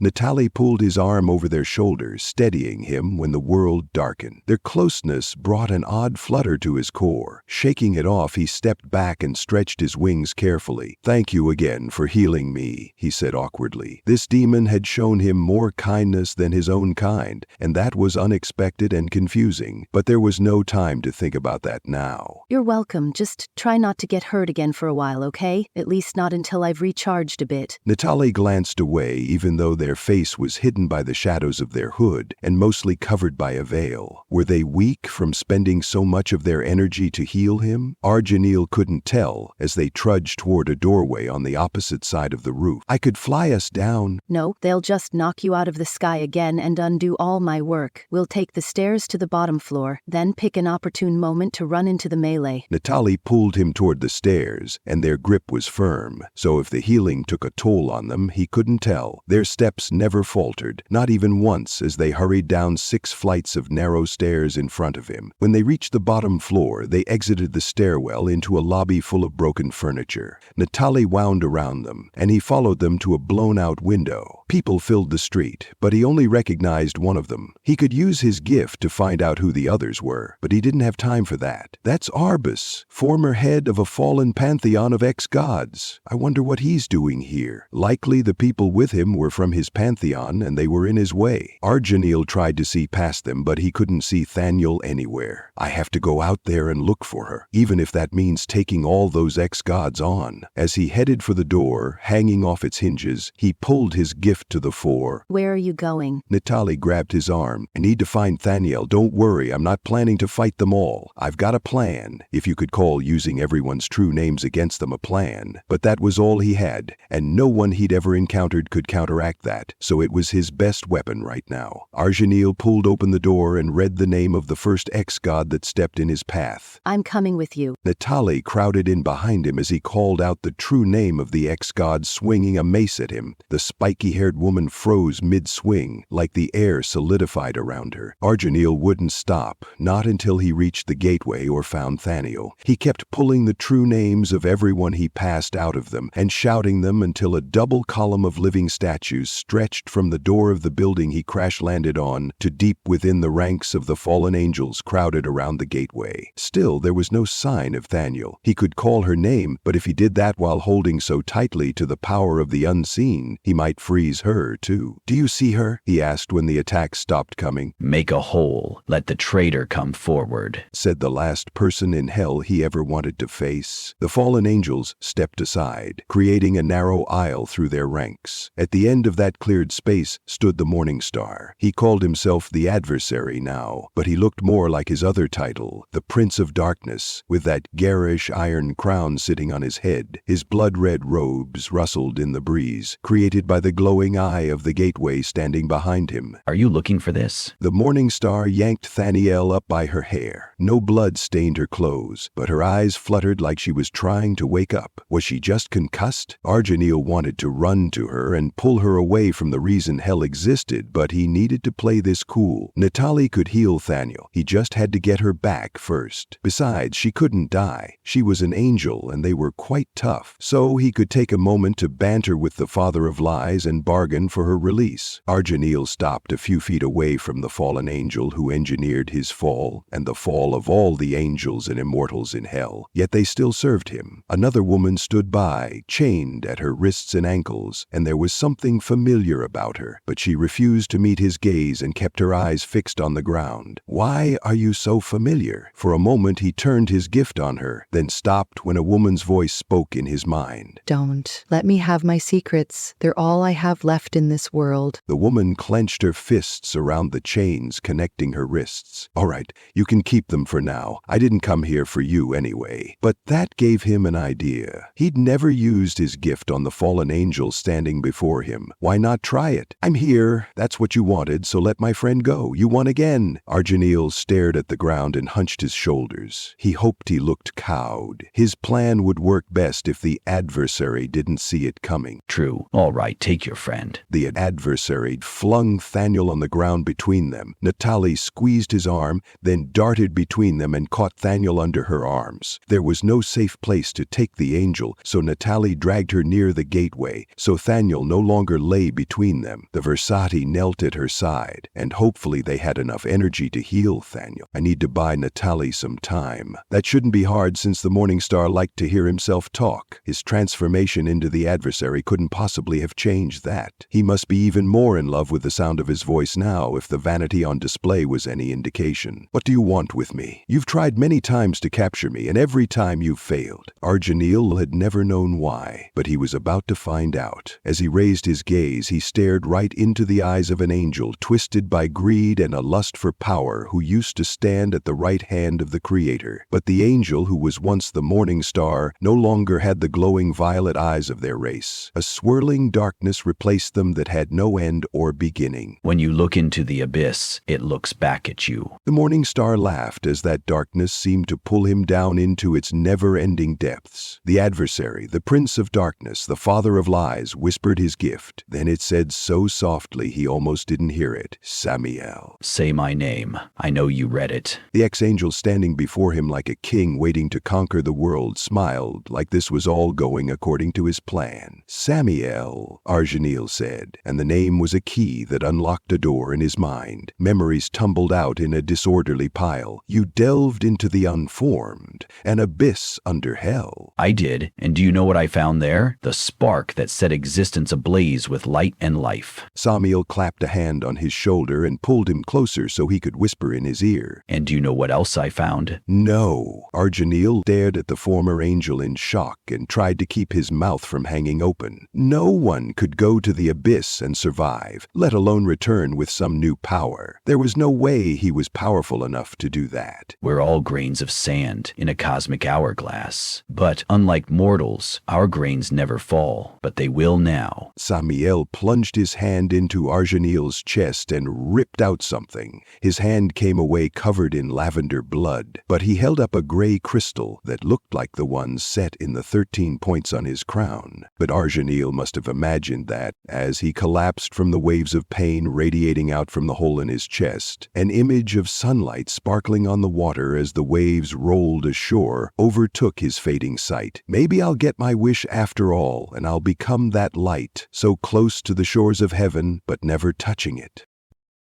Speaker 12: Natali pulled his arm over their shoulders, steadying him when the world darkened. Their closeness brought an odd flutter to his core. Shaking it off, he stepped back and stretched his wings carefully. Thank you again for healing me, he said awkwardly. This demon had shown him more kindness than his own kind, and that was unexpected and confusing, but there was no time to think about that now.
Speaker 8: You're welcome. Just try not to get hurt again for a while, okay? At least not until I've recharged a bit.
Speaker 12: Natali glanced away, even though their face was hidden by the shadows of their hood and mostly covered by a veil. Were they weak from spending so much of their energy to heal him? Arginil couldn't tell as they trudged toward a doorway on the opposite side of the roof. I could fly us down.
Speaker 8: No, they'll just knock you out of the sky again and undo all my work. We'll take the stairs to the bottom floor, then pick an opportune moment to run into the melee.
Speaker 12: Natali pulled him toward the stairs, and their grip was firm, so if the healing took a toll on them, he couldn't tell. Their steps never faltered, not even once as they hurried down 6 flights of narrow stairs in front of him. When they reached the bottom floor, they exited the stairwell into a lobby full of broken furniture. Natali wound around them, and he followed them them to a blown-out window. People filled the street, but he only recognized one of them. He could use his gift to find out who the others were, but he didn't have time for that. That's Arbus, former head of a fallen pantheon of ex-gods. I wonder what he's doing here. Likely the people with him were from his pantheon and they were in his way. Argeniel tried to see past them, but he couldn't see Thaniel anywhere. I have to go out there and look for her, even if that means taking all those ex-gods on. As he headed for the door, hanging off its hinges, he pulled his gift to the fore.
Speaker 2: Where are you going?
Speaker 12: Natalie grabbed his arm. I need to find Thaniel. Don't worry, I'm not planning to fight them all. I've got a plan, if you could call using everyone's true names against them a plan. But that was all he had, and no one he'd ever encountered could counteract that, so it was his best weapon right now. Argeniel pulled open the door and read the name of the first ex-god that stepped in his path.
Speaker 2: I'm coming with you.
Speaker 12: Natalie crowded in behind him as he called out the true name of the ex-god, swinging a mace at him. The spiky-haired woman froze mid-swing, like the air solidified around her. Argeniel wouldn't stop, not until he reached the gateway or found Thaniel. He kept pulling the true names of everyone he passed out of them and shouting them until a double column of living statues stretched from the door of the building he crash-landed on to deep within the ranks of the fallen angels crowded around the gateway. Still, there was no sign of Thaniel. He could call her name, but if he did that while holding so tightly to the power of the unseen, he might freeze her, too. Do you see her? He asked when the attack stopped coming.
Speaker 14: Make a hole. Let the traitor come forward,
Speaker 12: said the last person in hell he ever wanted to face. The fallen angels stepped aside, creating a narrow aisle through their ranks. At the end of that cleared space stood the Morning Star. He called himself the Adversary now, but he looked more like his other title, the Prince of Darkness, with that garish iron crown sitting on his head. His blood-red robes rustled in the breeze, created by the glowing eye of the gateway standing behind him.
Speaker 14: Are you looking for this?
Speaker 12: The Morning Star yanked Thaniel up by her hair. No blood stained her clothes, but her eyes fluttered like she was trying to wake up. Was she just concussed? Argeniel wanted to run to her and pull her away from the reason hell existed, but he needed to play this cool. Natalie could heal Thaniel. He just had to get her back first. Besides, she couldn't die. She was an angel, and they were quite tough, so he could take a moment to banter with the Father of Lies and bargain for her release. Argeniel stopped a few feet away from the fallen angel who engineered his fall, and the fall of all the angels and immortals in hell. Yet they still served him. Another woman stood by, chained at her wrists and ankles, and there was something familiar about her, but she refused to meet his gaze and kept her eyes fixed on the ground. Why are you so familiar? For a moment he turned his gift on her, then stopped when a woman's voice spoke in his mind.
Speaker 15: Don't. Let me have my secrets. They're all I have left in this world.
Speaker 12: The woman clenched her fists around the chains connecting her wrists. All right, you can keep them for now. I didn't come here for you anyway. But that gave him an idea. He'd never used his gift on the fallen angel standing before him. Why not try it? I'm here. That's what you wanted, so let my friend go. You won again. Argeniel stared at the ground and hunched his shoulders. He hoped he looked cowed. His plan would work best if the adversary didn't see it coming.
Speaker 14: True. All right, take your friend.
Speaker 12: The adversary flung Thaniel on the ground between them. Natalie squeezed his arm, then darted between them and caught Thaniel under her arms. There was no safe place to take the angel, so Natalie dragged her near the gateway, so Thaniel no longer lay between them. The Versati knelt at her side, and hopefully they had enough energy to heal Thaniel. I need to buy Natalie some time. That shouldn't be hard since the Morning Star liked to hear himself talk. His transformation into the adversary couldn't possibly have changed that. He must be even more in love with the sound of his voice now if the vanity on display was any indication. What do you want with me? You've tried many times to capture me, and every time you've failed. Argeniel had never known why, but he was about to find out. As he raised his gaze, he stared right into the eyes of an angel twisted by greed and a lust for power who used to stand at the right hand of the Creator. But the angel who was once the Morning Star no longer had the glowing violet eyes of their race. A swirling darkness replaced them that had no end or beginning.
Speaker 14: When you look into the abyss, it looks back at you.
Speaker 12: The Morning Star laughed as that darkness seemed to pull him down into its never-ending depths. The adversary, the Prince of Darkness, the Father of Lies, whispered his gift. Then it said so softly he almost didn't hear it. Samiel.
Speaker 14: Say my name. I know you read it.
Speaker 12: The ex-angel standing before him like a king waiting to conquer the world smiled like this was all going according to his plan. Samiel, Argeniel said, and the name was a key that unlocked a door in his mind. Memories tumbled out in a disorderly pile. You delved into the unformed, an abyss under hell.
Speaker 14: I did, and do you know what I found there? The spark that set existence ablaze with light and life.
Speaker 12: Samiel clapped a hand on his shoulder and pulled him closer so he could whisper in his ear.
Speaker 14: And do you know what else I found?
Speaker 12: No. Argeniel stared at the former angel in shock and tried to keep his mouth from hanging open. No one could go to the abyss and survive, let alone return with some new power. There was no way he was powerful enough to do that.
Speaker 14: We're all grains of sand in a cosmic hourglass. But unlike mortals, our grains never fall, but they will now.
Speaker 12: Samiel plunged his hand into Argeniel's chest and ripped out something. His hand came away covered in lavender blood, but he held up a gray crystal that looked like the one set in the 13 points on his crown. But Argeniel must have imagined that, as he collapsed from the waves of pain radiating out from the hole in his chest, an image of sunlight sparkling on the water as the waves rolled ashore overtook his fading sight. Maybe I'll get my wish after all, and I'll become that light, so close to the shores of heaven, but never touching it.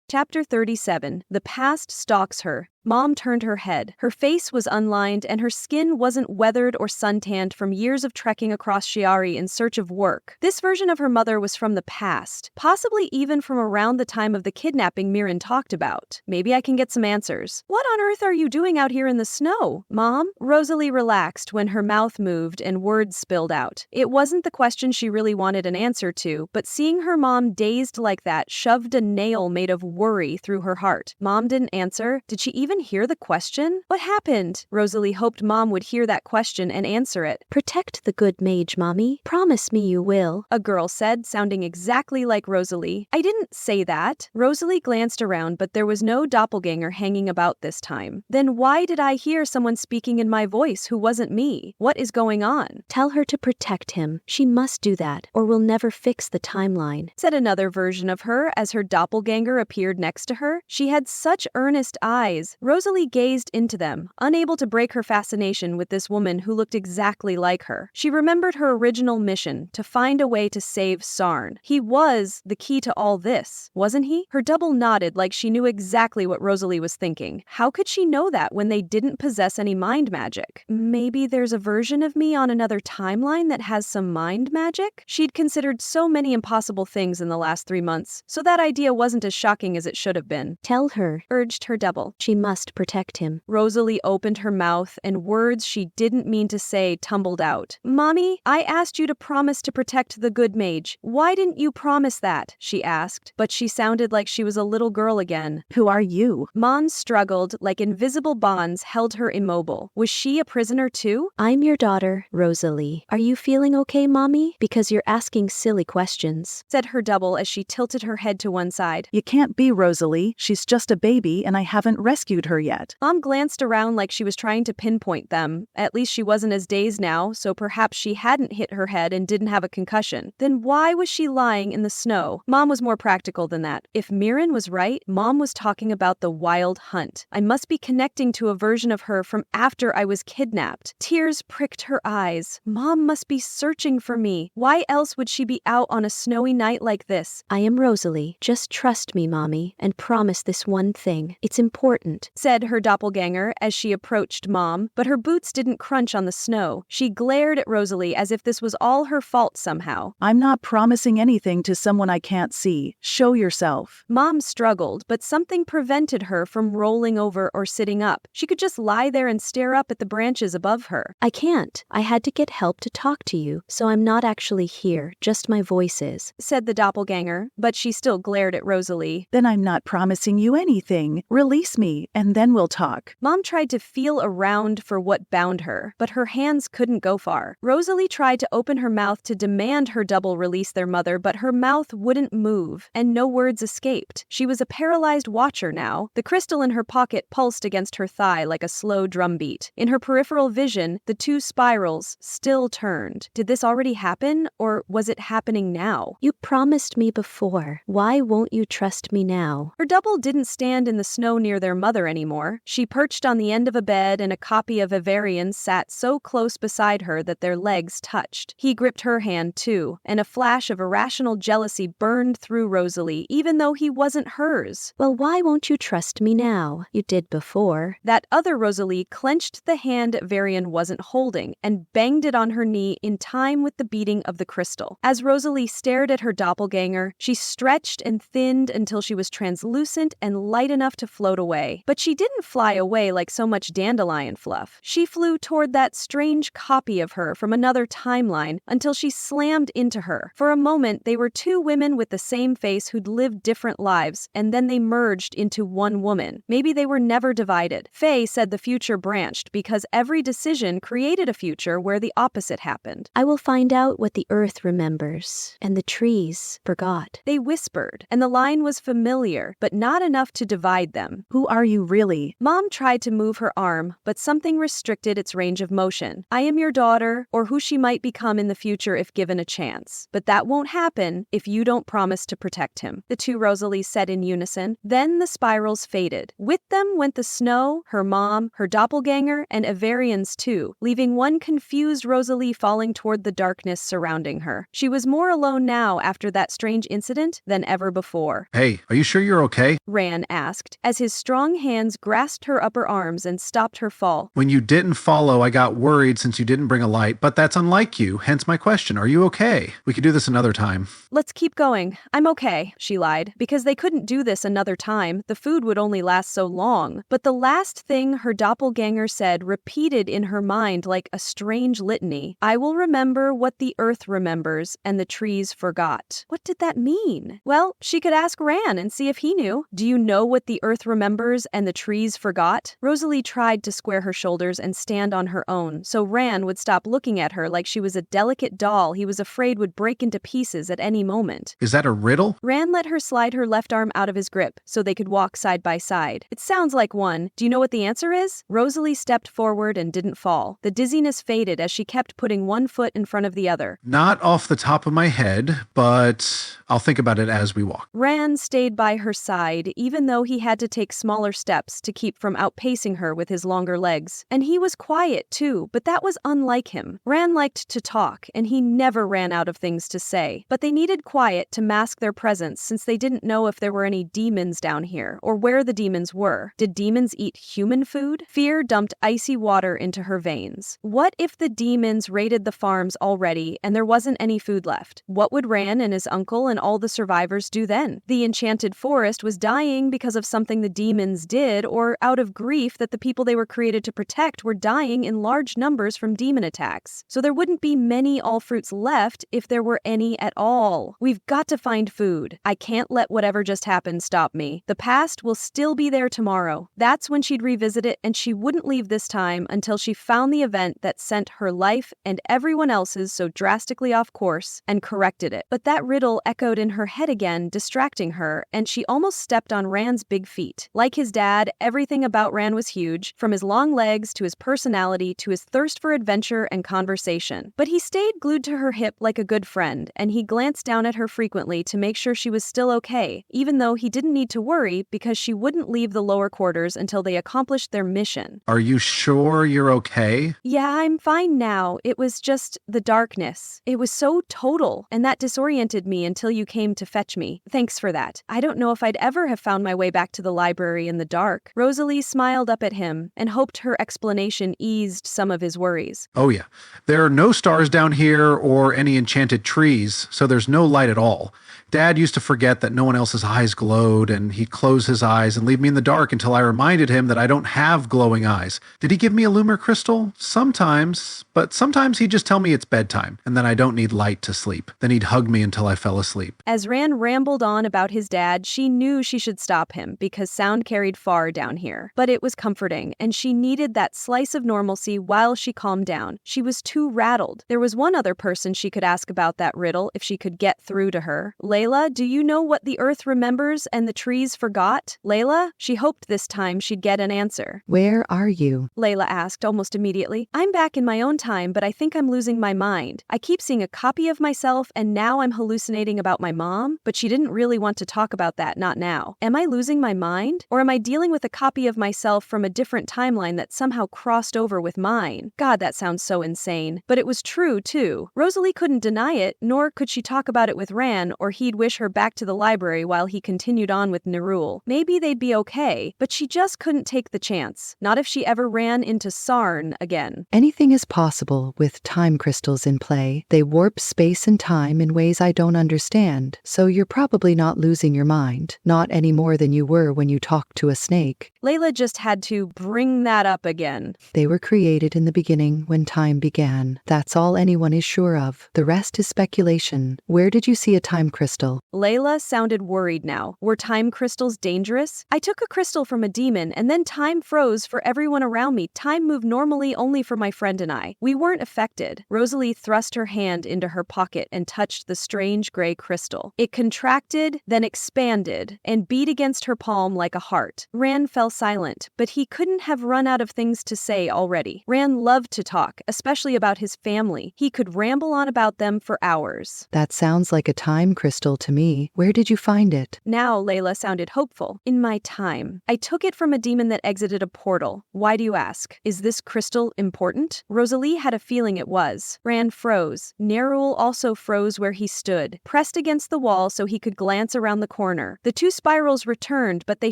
Speaker 1: Chapter 37. The past stalks her. Mom turned her head. Her face was unlined, and her skin wasn't weathered or suntanned from years of trekking across Shiari in search of work. This version of her mother was from the past, possibly even from around the time of the kidnapping Mirren talked about. Maybe I can get some answers. What on earth are you doing out here in the snow, Mom? Rosalie relaxed when her mouth moved and words spilled out. It wasn't the question she really wanted an answer to, but seeing her mom dazed like that shoved a nail made of worry through her heart. Mom didn't answer. Did she even hear the question? What happened? Rosalie hoped Mom would hear that question and answer it.
Speaker 2: Protect the good mage, Mommy. Promise me you will,
Speaker 1: a girl said, sounding exactly like Rosalie. I didn't say that. Rosalie glanced around, but there was no doppelganger hanging about this time. Then why did I hear someone speaking in my voice who wasn't me? What is going on?
Speaker 2: Tell her to protect him. She must do that, or we'll never fix the timeline,
Speaker 1: said another version of her as her doppelganger appeared next to her. She had such earnest eyes. Rosalie gazed into them, unable to break her fascination with this woman who looked exactly like her. She remembered her original mission, to find a way to save Sarn. He was the key to all this, wasn't he? Her double nodded like she knew exactly what Rosalie was thinking. How could she know that when they didn't possess any mind magic? Maybe there's a version of me on another timeline that has some mind magic? She'd considered so many impossible things in the last 3 months, so that idea wasn't as shocking as it should have been.
Speaker 2: Tell her,
Speaker 1: urged her double.
Speaker 2: She must protect him.
Speaker 1: Rosalie opened her mouth, and words she didn't mean to say tumbled out. Mommy, I asked you to promise to protect the good mage. Why didn't you promise that? She asked, but she sounded like she was a little girl again.
Speaker 16: Who are you?
Speaker 1: Mons struggled like invisible bonds held her immobile. Was she a prisoner too?
Speaker 2: I'm your daughter, Rosalie. Are you feeling okay, Mommy? Because you're asking silly questions,
Speaker 1: said her double as she tilted her head to one side.
Speaker 16: You can't be Rosalie. She's just a baby, and I haven't rescued her yet.
Speaker 1: Mom glanced around like she was trying to pinpoint them. At least she wasn't as dazed now, so perhaps she hadn't hit her head and didn't have a concussion. Then why was she lying in the snow? Mom was more practical than that. If Mirren was right, Mom was talking about the wild hunt. I must be connecting to a version of her from after I was kidnapped. Tears pricked her eyes. Mom must be searching for me. Why else would she be out on a snowy night like this?
Speaker 2: I am Rosalie. Just trust me, Mommy, and promise this one thing. It's important,
Speaker 1: said her doppelganger as she approached Mom, but her boots didn't crunch on the snow. She glared at Rosalie as if this was all her fault somehow.
Speaker 16: I'm not promising anything to someone I can't see. Show yourself.
Speaker 1: Mom struggled, but something prevented her from rolling over or sitting up. She could just lie there and stare up at the branches above her.
Speaker 2: I can't. I had to get help to talk to you, so I'm not actually here, just my voice is,
Speaker 1: said the doppelganger, but she still glared at Rosalie.
Speaker 16: Then I'm not promising you anything. Release me, and then we'll talk.
Speaker 1: Mom tried to feel around for what bound her, but her hands couldn't go far. Rosalie tried to open her mouth to demand her double release their mother, but her mouth wouldn't move, and no words escaped. She was a paralyzed watcher now. The crystal in her pocket pulsed against her thigh like a slow drumbeat. In her peripheral vision, the two spirals still turned. Did this already happen, or was it happening now?
Speaker 2: You promised me before. Why won't you trust me now?
Speaker 1: Her double didn't stand in the snow near their mother bother anymore. She perched on the end of a bed and a copy of Ivarian sat so close beside her that their legs touched. He gripped her hand too, and a flash of irrational jealousy burned through Rosalie, even though he wasn't hers.
Speaker 2: Well, why won't you trust me now? You did before.
Speaker 1: That other Rosalie clenched the hand Ivarian wasn't holding and banged it on her knee in time with the beating of the crystal. As Rosalie stared at her doppelganger, she stretched and thinned until she was translucent and light enough to float away. But she didn't fly away like so much dandelion fluff. She flew toward that strange copy of her from another timeline until she slammed into her. For a moment, they were two women with the same face who'd lived different lives, and then they merged into one woman. Maybe they were never divided. Faye said the future branched because every decision created a future where the opposite happened.
Speaker 2: I will find out what the earth remembers, and the trees forgot.
Speaker 1: They whispered, and the line was familiar, but not enough to divide them.
Speaker 16: Who are you really?
Speaker 1: Mom tried to move her arm, but something restricted its range of motion. I am your daughter, or who she might become in the future if given a chance. But that won't happen if you don't promise to protect him, the two Rosalies said in unison. Then the spirals faded. With them went the snow, her mom, her doppelganger, and Ivarians too, leaving one confused Rosalie falling toward the darkness surrounding her. She was more alone now after that strange incident than ever before.
Speaker 3: Hey, are you sure you're okay?
Speaker 1: Ran asked, as his strong hands grasped her upper arms and stopped her fall.
Speaker 3: When you didn't follow, I got worried since you didn't bring a light, but that's unlike you, hence my question. Are you okay? We could do this another time.
Speaker 1: Let's keep going. I'm okay, she lied, because they couldn't do this another time. The food would only last so long. But the last thing her doppelganger said repeated in her mind like a strange litany. I will remember what the earth remembers and the trees forgot. What did that mean? Well, she could ask Ran and see if he knew. Do you know what the earth remembers and the trees forgot? Rosalie tried to square her shoulders and stand on her own, so Ran would stop looking at her like she was a delicate doll he was afraid would break into pieces at any moment.
Speaker 3: Is that a riddle?
Speaker 1: Ran let her slide her left arm out of his grip so they could walk side by side. It sounds like one. Do you know what the answer is? Rosalie stepped forward and didn't fall. The dizziness faded as she kept putting one foot in front of the other.
Speaker 3: Not off the top of my head, but I'll think about it as we walk.
Speaker 1: Ran stayed by her side, even though he had to take smaller steps to keep from outpacing her with his longer legs. And he was quiet, too, but that was unlike him. Ran liked to talk, and he never ran out of things to say. But they needed quiet to mask their presence since they didn't know if there were any demons down here, or where the demons were. Did demons eat human food? Fear dumped icy water into her veins. What if the demons raided the farms already and there wasn't any food left? What would Ran and his uncle and all the survivors do then? The enchanted forest was dying because of something the demons did, or out of grief that the people they were created to protect were dying in large numbers from demon attacks. So there wouldn't be many all fruits left if there were any at all. We've got to find food. I can't let whatever just happened stop me. The past will still be there tomorrow. That's when she'd revisit it, and she wouldn't leave this time until she found the event that sent her life and everyone else's so drastically off course and corrected it. But that riddle echoed in her head again, distracting her, and she almost stepped on Ran's big feet. Like his dad, everything about Ran was huge, from his long legs to his personality to his thirst for adventure and conversation. But he stayed glued to her hip like a good friend, and he glanced down at her frequently to make sure she was still okay, even though he didn't need to worry because she wouldn't leave the lower quarters until they accomplished their mission.
Speaker 3: Are you sure you're okay?
Speaker 1: Yeah, I'm fine now. It was just the darkness. It was so total, and that disoriented me until you came to fetch me. Thanks for that. I don't know if I'd ever have found my way back to the library in the dark. Rosalie smiled up at him and hoped her explanation eased some of his worries.
Speaker 3: Oh yeah. There are no stars down here or any enchanted trees, so there's no light at all. Dad used to forget that no one else's eyes glowed, and he'd close his eyes and leave me in the dark until I reminded him that I don't have glowing eyes. Did he give me a lumer crystal? Sometimes, but sometimes he'd just tell me it's bedtime, and then I don't need light to sleep. Then he'd hug me until I fell asleep.
Speaker 1: As Ran rambled on about his dad, she knew she should stop him because sound carried far down here. But it was comforting, and she needed that slice of normalcy while she calmed down. She was too rattled. There was one other person she could ask about that riddle if she could get through to her. Layla, do you know what the earth remembers and the trees forgot? Layla? She hoped this time she'd get an answer.
Speaker 15: Where are you?
Speaker 1: Layla asked almost immediately. I'm back in my own time, but I think I'm losing my mind. I keep seeing a copy of myself, and now I'm hallucinating about my mom, but she didn't really want to talk about that, not now. Am I losing my mind? Or am I dealing with a copy of myself from a different timeline that somehow crossed over with mine. God, that sounds so insane. But it was true, too. Rosalie couldn't deny it, nor could she talk about it with Ran, or he'd wish her back to the library while he continued on with Nerul. Maybe they'd be okay, but she just couldn't take the chance. Not if she ever ran into Sarn again.
Speaker 15: Anything is possible with time crystals in play. They warp space and time in ways I don't understand, so you're probably not losing your mind. Not any more than you were when you talked to a snake.
Speaker 1: Layla just had to bring that up again.
Speaker 15: They were created in the beginning when time began. That's all anyone is sure of. The rest is speculation. Where did you see a time crystal?
Speaker 1: Layla sounded worried now. Were time crystals dangerous? I took a crystal from a demon and then time froze for everyone around me. Time moved normally only for my friend and I. We weren't affected. Rosalie thrust her hand into her pocket and touched the strange gray crystal. It contracted, then expanded, and beat against her palm like a heart. Ran fell silent, but he couldn't have run out of things to say already. Ran loved to talk, especially about his family. He could ramble on about them for hours.
Speaker 15: That sounds like a time crystal to me. Where did you find it?
Speaker 1: Now Layla sounded hopeful. In my time. I took it from a demon that exited a portal. Why do you ask? Is this crystal important? Rosalie had a feeling it was. Ran froze. Nerul also froze where he stood, pressed against the wall so he could glance around the corner. The two spirals returned, but they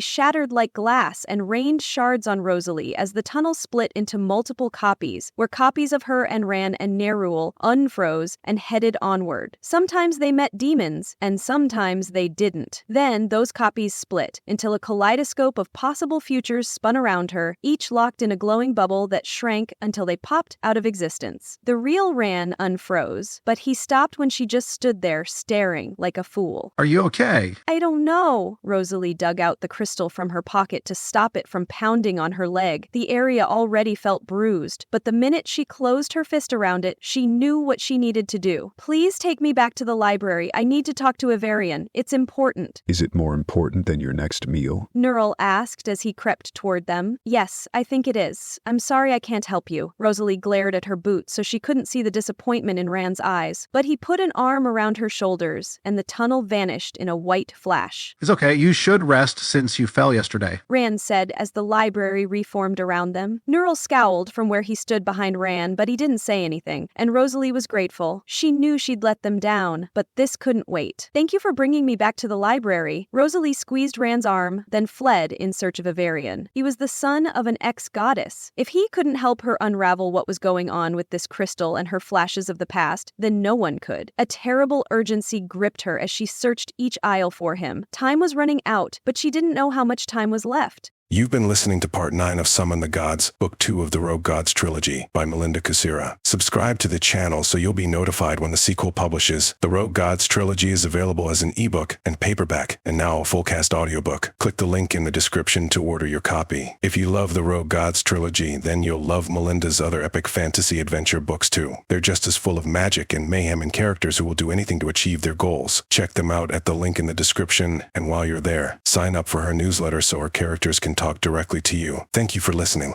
Speaker 1: shattered like glass and rained shards on Rosalie as the tunnel split into multiple copies, where copies of her and Ran and Nerul unfroze and headed onward. Sometimes they met demons, and sometimes they didn't. Then those copies split until a kaleidoscope of possible futures spun around her, each locked in a glowing bubble that shrank until they popped out of existence. The real Ran unfroze, but he stopped when she just stood there staring like a fool.
Speaker 3: Are you okay?
Speaker 1: I don't know. Rosalie dug out the crystal from her pocket to stop it from pounding on her leg. The area already felt bruised, but the minute she closed her fist around it, she knew what she needed to do. Please take me back to the library. I need to talk to Ivarian. It's important.
Speaker 12: Is it more important than your next meal?
Speaker 1: Nerul asked as he crept toward them. Yes, I think it is. I'm sorry I can't help you. Rosalie glared at her boot so she couldn't see the disappointment in Ran's eyes. But he put an arm around her shoulders, and the tunnel vanished in a white flash.
Speaker 3: It's okay. You should rest since you fell yesterday.
Speaker 1: Ran said as the library reformed around them. Nerul scowled from where he stood behind Ran, but he didn't say anything, and Rosalie was grateful. She knew she'd let them down, but this couldn't wait. Thank you for bringing me back to the library. Rosalie squeezed Ran's arm, then fled in search of Ivarian. He was the son of an ex-goddess. If he couldn't help her unravel what was going on with this crystal and her flashes of the past, then no one could. A terrible urgency gripped her as she searched each aisle for him. Time was running out, but she didn't know how much time was left.
Speaker 7: You've been listening to Part 9 of Summon the Gods, Book 2 of the Rogue Gods Trilogy by Melinda Kucsera. Subscribe to the channel so you'll be notified when the sequel publishes. The Rogue Gods Trilogy is available as an ebook and paperback, and now a full-cast audiobook. Click the link in the description to order your copy. If you love the Rogue Gods Trilogy, then you'll love Melinda's other epic fantasy adventure books too. They're just as full of magic and mayhem and characters who will do anything to achieve their goals. Check them out at the link in the description, and while you're there, sign up for her newsletter so her characters can talk directly to you. Thank you for listening.